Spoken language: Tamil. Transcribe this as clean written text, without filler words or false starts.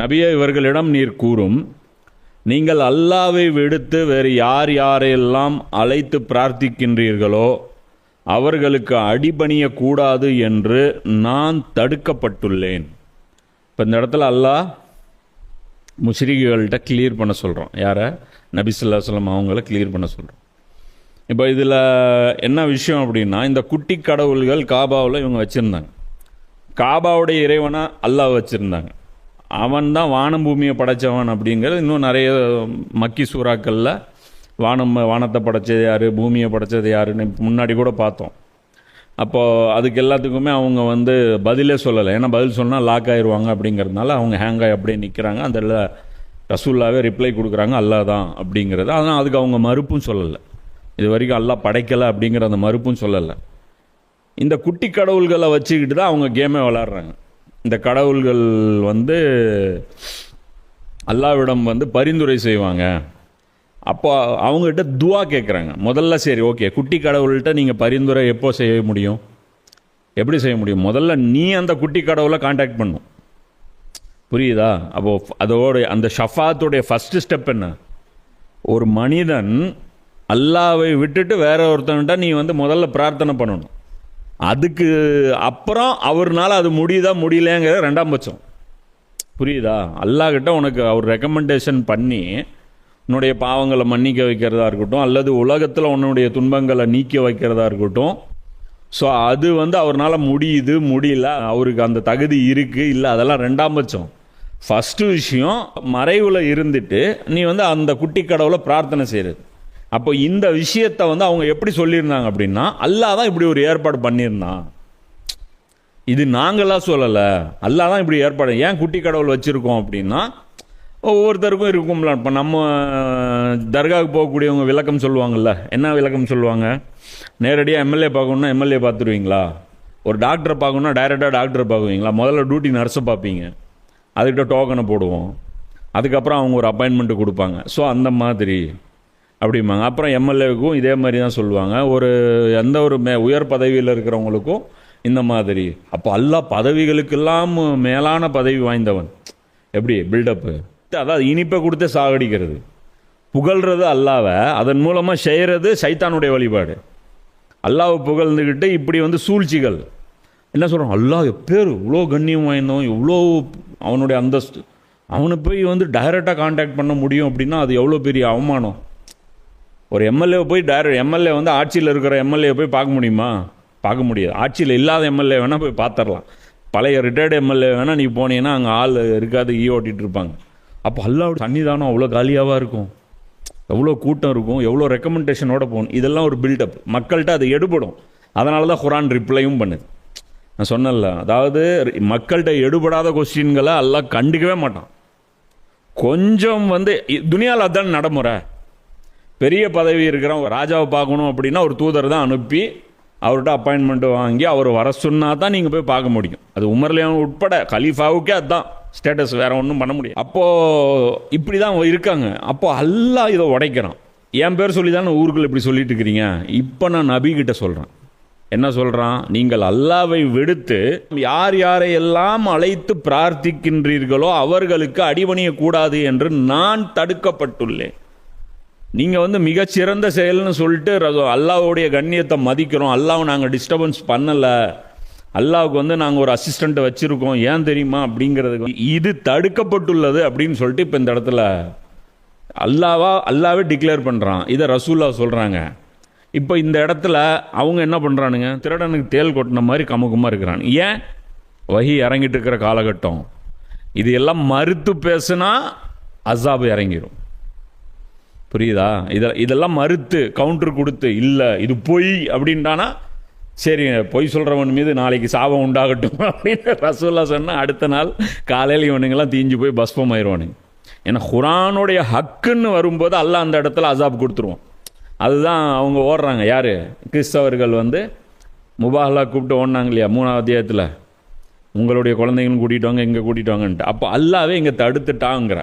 நபியே, இவர்களிடம் நீர் கூறும், நீங்கள் அல்லாவை விடுத்து வேறு யார் யாரையெல்லாம் அழைத்து பிரார்த்திக்கின்றீர்களோ அவர்களுக்கு அடிபணியக்கூடாது என்று நான் தடுக்கப்பட்டுள்ளேன். இப்போ இந்த இடத்துல அல்லாஹ் முஷ்ரிக்குகள்கிட்ட கிளியர் பண்ண சொல்கிறோம். யாரை? நபி ஸல்லல்லாஹு அலைஹி வஸல்லம் அவங்கள கிளியர் பண்ண சொல்கிறோம். இப்போ இதில் என்ன விஷயம் அப்படின்னா, இந்த குட்டி கடவுள்கள் காபாவில் இவங்க வச்சுருந்தாங்க. காபாவுடைய இறைவனாக அல்லாஹ் வச்சுருந்தாங்க. அவன் தான் வானம் பூமியை படைத்தவன் அப்படிங்கிறது இன்னும் நிறைய மக்கி சூறாக்களில் வானத்தை படைச்சது யார், பூமியை படைச்சது யாருன்னு முன்னாடி கூட பார்த்தோம். அப்போது அதுக்கு எல்லாத்துக்குமே அவங்க பதிலே சொல்லலை. ஏன்னா பதில் சொன்னால் லாக் ஆயிடுவாங்க அப்படிங்கிறதுனால அவங்க ஹேங் ஆகி அப்படியே நிற்கிறாங்க. அந்த ரசூல்லாவே ரிப்ளை கொடுக்குறாங்க, அல்லாஹ் தான் அப்படிங்கிறது. அதனால் அதுக்கு அவங்க மறுப்பும் சொல்லலை. இது வரைக்கும் அல்லாஹ் படைக்கலை அப்படிங்கிற அந்த மறுப்பும் சொல்லலை. இந்த குட்டி கடவுள்களை வச்சுக்கிட்டு தான் அவங்க கேமே விளாட்றாங்க. இந்த கடவுள்கள் அல்லாஹ்விடம் பரிந்துரை செய்வாங்க. அப்போ அவங்ககிட்ட துவா கேட்குறாங்க. முதல்ல சரி ஓகே, குட்டி கடவுள்கிட்ட நீங்கள் பரிந்துரை எப்போ செய்ய முடியும், எப்படி செய்ய முடியும்? முதல்ல நீ அந்த குட்டி கடவுளை காண்டாக்ட் பண்ணும். புரியுதா? அப்போது அதோட அந்த ஷஃபாத்துடைய ஃபஸ்ட்டு ஸ்டெப் என்ன? ஒரு மனிதன் அல்லாவை விட்டுட்டு வேற ஒருத்தன்கிட்ட நீ முதல்ல பிரார்த்தனை பண்ணணும். அதுக்கு அப்புறம் அவர்னால அது முடியுதா முடியலங்கிற ரெண்டாம் பட்சம். புரியுதா? அல்லாஹ்கிட்ட உனக்கு அவர் ரெக்கமெண்டேஷன் பண்ணி உன்னுடைய பாவங்களை மன்னிக்க வைக்கிறதா இருக்கட்டும், அல்லது உலகத்தில் உன்னுடைய துன்பங்களை நீக்க வைக்கிறதா இருக்கட்டும். ஸோ அது அவர்னால முடியுது முடியல, அவருக்கு அந்த தகுதி இருக்குது இல்லை, அதெல்லாம் ரெண்டாம் பட்சம். ஃபஸ்ட்டு விஷயம் மறைவில் இருந்துட்டு நீ அந்த குட்டி கடவுளை பிரார்த்தனை செய்கிறது. அப்போ இந்த விஷயத்தை அவங்க எப்படி சொல்லியிருந்தாங்க அப்படின்னா, அல்லாஹ் தான் இப்படி ஒரு ஏற்பாடு பண்ணியிருந்தான். இது நாங்களாம் சொல்லலை, அல்லாஹ் தான் இப்படி ஏற்பாடு. ஏன் குட்டி கடவுள் வச்சுருக்கோம் அப்படின்னா, ஒவ்வொருத்தருக்கும் இருக்கும்ல. இப்போ நம்ம தர்காவுக்கு போகக்கூடியவங்க விளக்கம் சொல்லுவாங்கள்ல. என்ன விளக்கம் சொல்லுவாங்க? நேரடியாக எம்எல்ஏ பார்க்கணுன்னா எம்எல்ஏ பார்த்துருவீங்களா? ஒரு டாக்டரை பார்க்கணுன்னா டைரெக்டாக டாக்டரை பார்க்குவீங்களா? முதல்ல டியூட்டி நர்ஸை பார்ப்பீங்க, அதுக்கிட்ட டோக்கனை போடுவோம், அதுக்கப்புறம் அவங்க ஒரு அப்பாயின்மெண்ட்டு கொடுப்பாங்க. ஸோ அந்த மாதிரி அப்படிம்பாங்க. அப்புறம் எம்எல்ஏவுக்கும் இதே மாதிரி தான் சொல்லுவாங்க. எந்த ஒரு உயர் பதவியில் இருக்கிறவங்களுக்கும் இந்த மாதிரி. அப்போ அல்லாஹ் பதவிகளுக்கெல்லாம் மேலான பதவி வாய்ந்தவன். எப்படி பில்டப்பு? அதாவது இனிப்பை கொடுத்து சாகடிக்கிறது, புகழ்றது அல்லாவை, அதன் மூலமாக செய்கிறது சைத்தானுடைய வழிபாடு. அல்லாவை புகழ்ந்துக்கிட்டு இப்படி சூழ்ச்சிகள் என்ன சொல்கிறோம்? அல்லாஹ் எப்பேர் இவ்வளோ கண்ணியம் வாய்ந்தவன், இவ்வளோ அவனுடைய அந்தஸ்து, அவனை போய் டைரெக்டாக கான்டாக்ட் பண்ண முடியும் அப்படின்னா அது எவ்வளோ பெரிய அவமானம். ஒரு எம்எல்ஏவை போய் எம்எல்ஏ ஆட்சியில் இருக்கிற எம்எல்ஏ போய் பார்க்க முடியுமா? பார்க்க முடியாது. ஆட்சியில் இல்லாத எம்எல்ஏ வேணால் போய் பார்த்துடலாம். பழைய ரிட்டையர்டு எம்எல்ஏ வேணால் நீ போனீங்கன்னா அங்கே ஆள் இருக்காது, ஓட்டிகிட்டு இருப்பாங்க. அப்போ அல்லாஹ்வுடைய சன்னிதானம் அவ்வளோ காலியாவாக இருக்கும், எவ்வளோ கூட்டம் இருக்கும், எவ்வளோ ரெக்கமெண்டேஷனோட போகணும். இதெல்லாம் ஒரு பில்டப். மக்கள்கிட்ட அது எடுபடும். அதனால தான் குர்ஆன் ரிப்ளையும் பண்ணுது. நான் சொன்னல, அதாவது மக்கள்கிட்ட எடுபடாத கொஸ்டின்களை அல்லாஹ் கண்டுக்கவே மாட்டான். கொஞ்சம் துனியாவில் அதுதான் நடைமுறை. பெரிய பதவி இருக்கிறவங்க ராஜாவை பார்க்கணும் அப்படின்னா ஒரு தூதர் தான் அனுப்பி அவர்கிட்ட அப்பாயின்மெண்ட் வாங்கி அவர் வர சொன்னால் தான் நீங்கள் போய் பார்க்க முடியும். அது உமர்லியான் உட்பட கலீஃபாவுக்கே அதுதான் ஸ்டேட்டஸ், வேறு ஒன்றும் பண்ண முடியும். அப்போது இப்படி தான் இருக்காங்க. அப்போது அல்லாஹ் இதை உடைக்கிறான். என் பேர் சொல்லி தானே ஊருக்குள்ள இப்படி சொல்லிட்டு இருக்கிறீங்க. இப்போ நான் நபிகிட்ட சொல்கிறேன். என்ன சொல்கிறான்? நீங்கள் அல்லாவை விடுத்து யார் யாரையெல்லாம் அழைத்து பிரார்த்திக்கின்றீர்களோ அவர்களுக்கு அடிபணியக்கூடாது என்று நான் தடுக்கப்பட்டுள்ளேன். நீங்கள் மிகச்சிறந்த செயல்னு சொல்லிட்டு அல்லாஹ்வுடைய கண்ணியத்தை மதிக்கிறோம், அல்லாஹ்வை நாங்கள் டிஸ்டர்பன்ஸ் பண்ணலை, அல்லாஹ்வுக்கு நாங்கள் ஒரு அசிஸ்டண்ட்டை வச்சுருக்கோம், ஏன் தெரியுமா அப்படிங்கிறதுக்கு இது தடுக்கப்பட்டுள்ளது அப்படின்னு சொல்லிட்டு இப்போ இந்த இடத்துல அல்லாவே டிக்ளேர் பண்ணுறான். இதை ரசூல்லா சொல்கிறாங்க. இப்போ இந்த இடத்துல அவங்க என்ன பண்ணுறானுங்க? திருடனுக்கு தேல் கொட்டின மாதிரி கமுகமாக இருக்கிறான். ஏன்? வஹி இறங்கிட்டு இருக்கிற காலகட்டம். இது எல்லாம் மறுத்து பேசுனா அஸாபு இறங்கிடும். புரியுதா? இதெல்லாம் மறுத்து கவுண்டர் கொடுத்து இல்லை இது பொய் அப்படின்ட்டானா சரி, பொய் சொல்கிறவன் மீது நாளைக்கு சாபம் உண்டாகட்டும் அப்படின்னு ரசூல்லா சொன்னால் அடுத்த நாள் காலையில் இவனுங்கெல்லாம் தீஞ்சு போய் பஸ்பம் ஆயிடுவானுங்க. ஏன்னா குர்ஆனுடைய ஹக்குன்னு வரும்போது அல்லாஹ் அந்த இடத்துல அஸாப் கொடுத்துருவோம். அதுதான் அவங்க ஓடுறாங்க. யார்? கிறிஸ்தவர்கள் முபாஹலா கூப்பிட்டு ஓடினாங்க இல்லையா 3ஆம் அத்தியாயத்தில், உங்களுடைய குழந்தைங்களும் கூட்டிகிட்டு வாங்க, இங்கே கூட்டிகிட்டு வாங்கன்ட்டு. அப்போ அல்லாவே இங்கே தடுத்துட்டாங்கிற